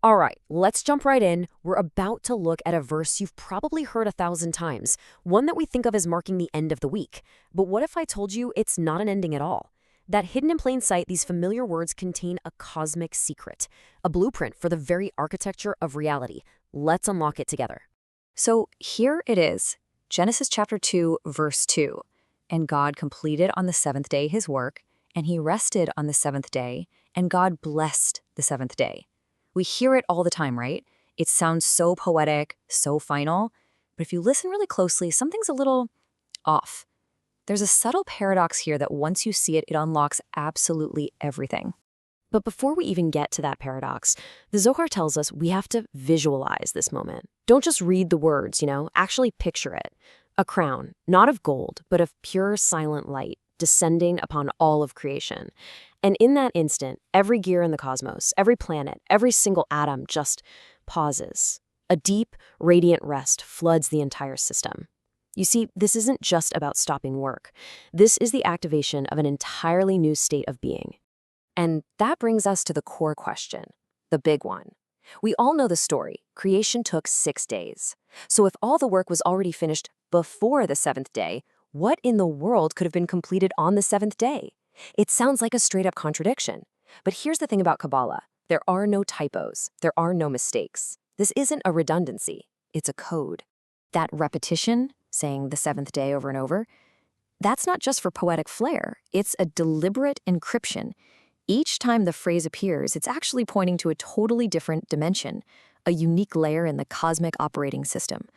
All right, let's jump right in. We're about to look at a verse you've probably heard 1,000 times, one that we think of as marking the end of the week. But what if I told you it's not an ending at all? That hidden in plain sight, these familiar words contain a cosmic secret, a blueprint for the very architecture of reality. Let's unlock it together. So here it is, Genesis chapter 2, verse 2. And God completed on the seventh day his work, and he rested on the seventh day, and God blessed the seventh day. We hear it all the time, right? It sounds so poetic, so final. But if you listen really closely, something's a little off. There's a subtle paradox here that once you see it, it unlocks absolutely everything. But before we even get to that paradox, the Zohar tells us we have to visualize this moment. Don't just read the words, actually picture it. A crown, not of gold, but of pure silent light, descending upon all of creation. And in that instant, every gear in the cosmos, every planet, every single atom just pauses. A deep, radiant rest floods the entire system. You see, this isn't just about stopping work. This is the activation of an entirely new state of being. And that brings us to the core question, the big one. We all know the story. Creation took 6 days. So if all the work was already finished before the seventh day, what in the world could have been completed on the seventh day? It sounds like a straight-up contradiction. But here's the thing about Kabbalah. There are no typos. There are no mistakes. This isn't a redundancy. It's a code. That repetition, saying the seventh day over and over, that's not just for poetic flair. It's a deliberate encryption. Each time the phrase appears, it's actually pointing to a totally different dimension, a unique layer in the cosmic operating system.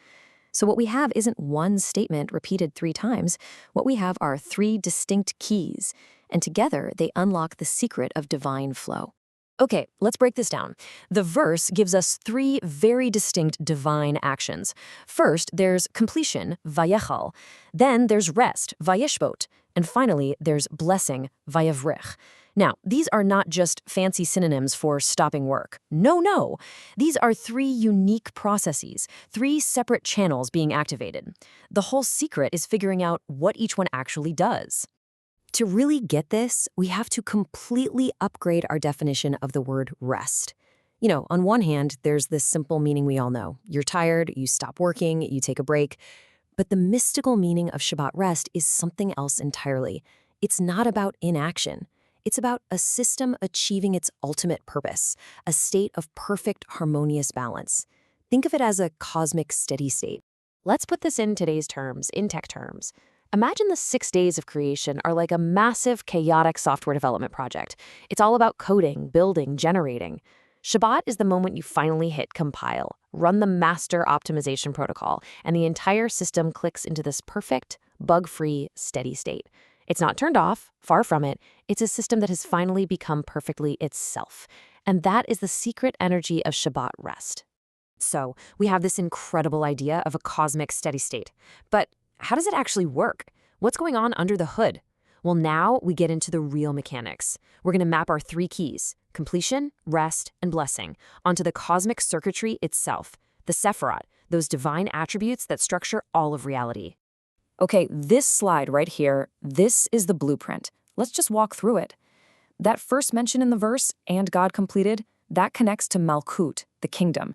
So what we have isn't one statement repeated 3 times. What we have are 3 distinct keys, and together they unlock the secret of divine flow. Okay, let's break this down. The verse gives us 3 very distinct divine actions. First, there's completion, Vayechal. Then there's rest, Vayeshbot. And finally, there's blessing, Vayevrech. Now, these are not just fancy synonyms for stopping work. No. These are 3 unique processes, 3 separate channels being activated. The whole secret is figuring out what each one actually does. To really get this, we have to completely upgrade our definition of the word rest. On one hand, there's this simple meaning we all know. You're tired, you stop working, you take a break. But the mystical meaning of Shabbat rest is something else entirely. It's not about inaction. It's about a system achieving its ultimate purpose, a state of perfect, harmonious balance. Think of it as a cosmic steady state. Let's put this in today's terms, in tech terms. Imagine the 6 days of creation are like a massive, chaotic software development project. It's all about coding, building, generating. Shabbat is the moment you finally hit compile, run the master optimization protocol, and the entire system clicks into this perfect, bug-free, steady state. It's not turned off, far from it. It's a system that has finally become perfectly itself. And that is the secret energy of Shabbat rest. So we have this incredible idea of a cosmic steady state. But how does it actually work? What's going on under the hood? Well, now we get into the real mechanics. We're going to map our 3 keys, completion, rest, and blessing, onto the cosmic circuitry itself, the Sephirot, those divine attributes that structure all of reality. Okay, this slide right here, this is the blueprint. Let's just walk through it. That first mention in the verse, and God completed, that connects to Malchut, the kingdom.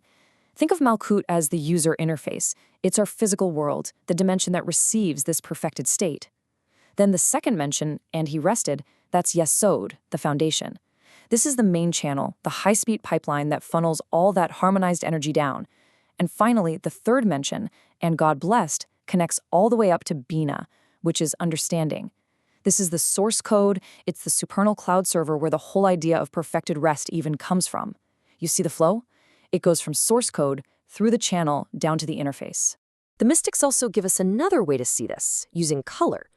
Think of Malchut as the user interface. It's our physical world, the dimension that receives this perfected state. Then the second mention, and he rested, that's Yesod, the foundation. This is the main channel, the high-speed pipeline that funnels all that harmonized energy down. And finally, the third mention, and God blessed, connects all the way up to Bina, which is understanding. This is the source code, it's the supernal cloud server where the whole idea of perfected rest even comes from. You see the flow? It goes from source code through the channel down to the interface. The mystics also give us another way to see this, using color.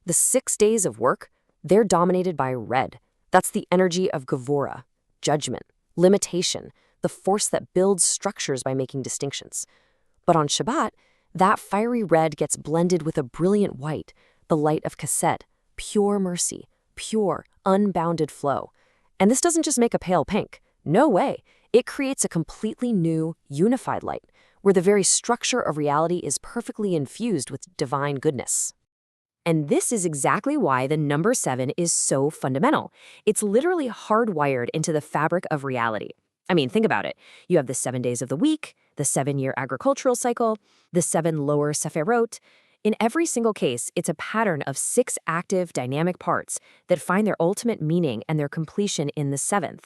The 6 days of work, they're dominated by red. That's the energy of Gevurah, judgment, limitation, the force that builds structures by making distinctions. But on Shabbat, that fiery red gets blended with a brilliant white, the light of Chesed, pure mercy, pure, unbounded flow. And this doesn't just make a pale pink. No way. It creates a completely new, unified light, where the very structure of reality is perfectly infused with divine goodness. And this is exactly why the number 7 is so fundamental. It's literally hardwired into the fabric of reality. I mean, think about it. You have the 7 days of the week, the 7-year agricultural cycle, the 7 lower sephirot. In every single case, it's a pattern of 6 active, dynamic parts that find their ultimate meaning and their completion in the 7th.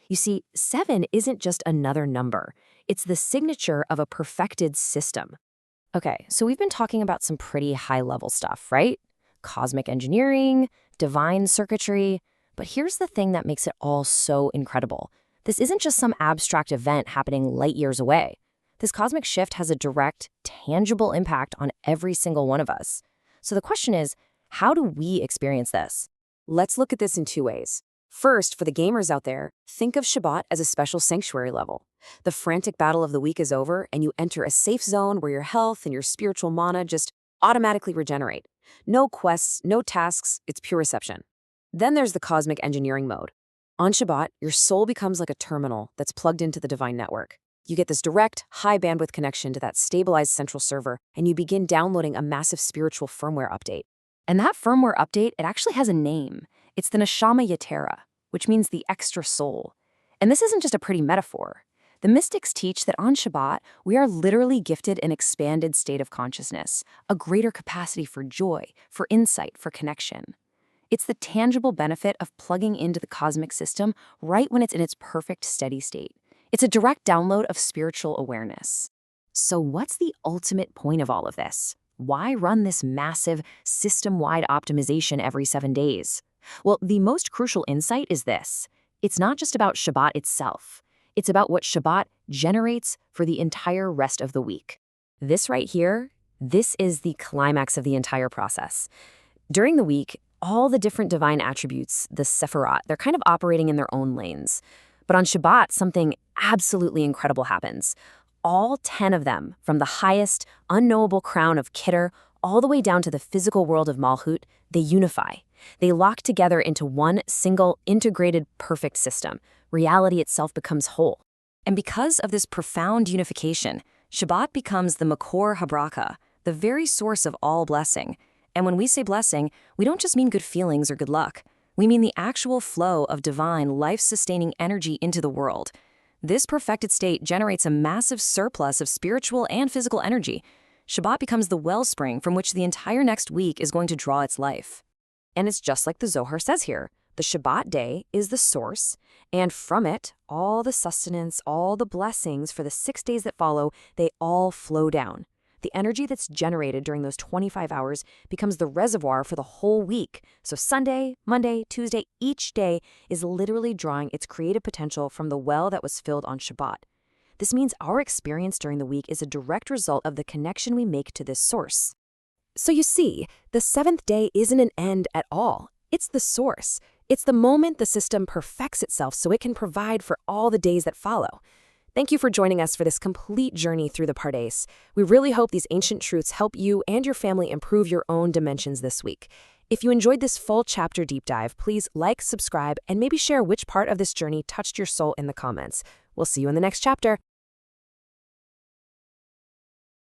You see, 7 isn't just another number. It's the signature of a perfected system. Okay, so we've been talking about some pretty high-level stuff, right? Cosmic engineering, divine circuitry. But here's the thing that makes it all so incredible. This isn't just some abstract event happening light years away. This cosmic shift has a direct, tangible impact on every single one of us. So the question is, how do we experience this? Let's look at this in 2 ways. First, for the gamers out there, think of Shabbat as a special sanctuary level. The frantic battle of the week is over, and you enter a safe zone where your health and your spiritual mana just automatically regenerate. No quests, no tasks, it's pure reception. Then there's the cosmic engineering mode. On Shabbat, your soul becomes like a terminal that's plugged into the divine network. You get this direct, high-bandwidth connection to that stabilized central server, and you begin downloading a massive spiritual firmware update. And that firmware update, it actually has a name. It's the Neshama Yetera, which means the extra soul. And this isn't just a pretty metaphor. The mystics teach that on Shabbat, we are literally gifted an expanded state of consciousness, a greater capacity for joy, for insight, for connection. It's the tangible benefit of plugging into the cosmic system right when it's in its perfect steady state. It's a direct download of spiritual awareness. So what's the ultimate point of all of this? Why run this massive, system-wide optimization every 7 days? Well, the most crucial insight is this. It's not just about Shabbat itself. It's about what Shabbat generates for the entire rest of the week. This right here, this is the climax of the entire process. During the week, all the different divine attributes, the sephirot, they're kind of operating in their own lanes. But on Shabbat, something absolutely incredible happens. All 10 of them, from the highest, unknowable crown of Keter all the way down to the physical world of Malchut, they unify. They lock together into one single, integrated, perfect system. Reality itself becomes whole. And because of this profound unification, Shabbat becomes the Makor HaBraka, the very source of all blessing. And when we say blessing, we don't just mean good feelings or good luck. We mean the actual flow of divine, life-sustaining energy into the world. This perfected state generates a massive surplus of spiritual and physical energy. Shabbat becomes the wellspring from which the entire next week is going to draw its life. And it's just like the Zohar says here. The Shabbat day is the source, and from it, all the sustenance, all the blessings for the 6 days that follow, they all flow down. The energy that's generated during those 25 hours becomes the reservoir for the whole week. So Sunday, Monday, Tuesday, each day is literally drawing its creative potential from the well that was filled on Shabbat. This means our experience during the week is a direct result of the connection we make to this source. So you see, the 7th day isn't an end at all. It's the source. It's the moment the system perfects itself so it can provide for all the days that follow. Thank you for joining us for this complete journey through the Pardes. We really hope these ancient truths help you and your family improve your own dimensions this week. If you enjoyed this full chapter deep dive, please like, subscribe, and maybe share which part of this journey touched your soul in the comments. We'll see you in the next chapter.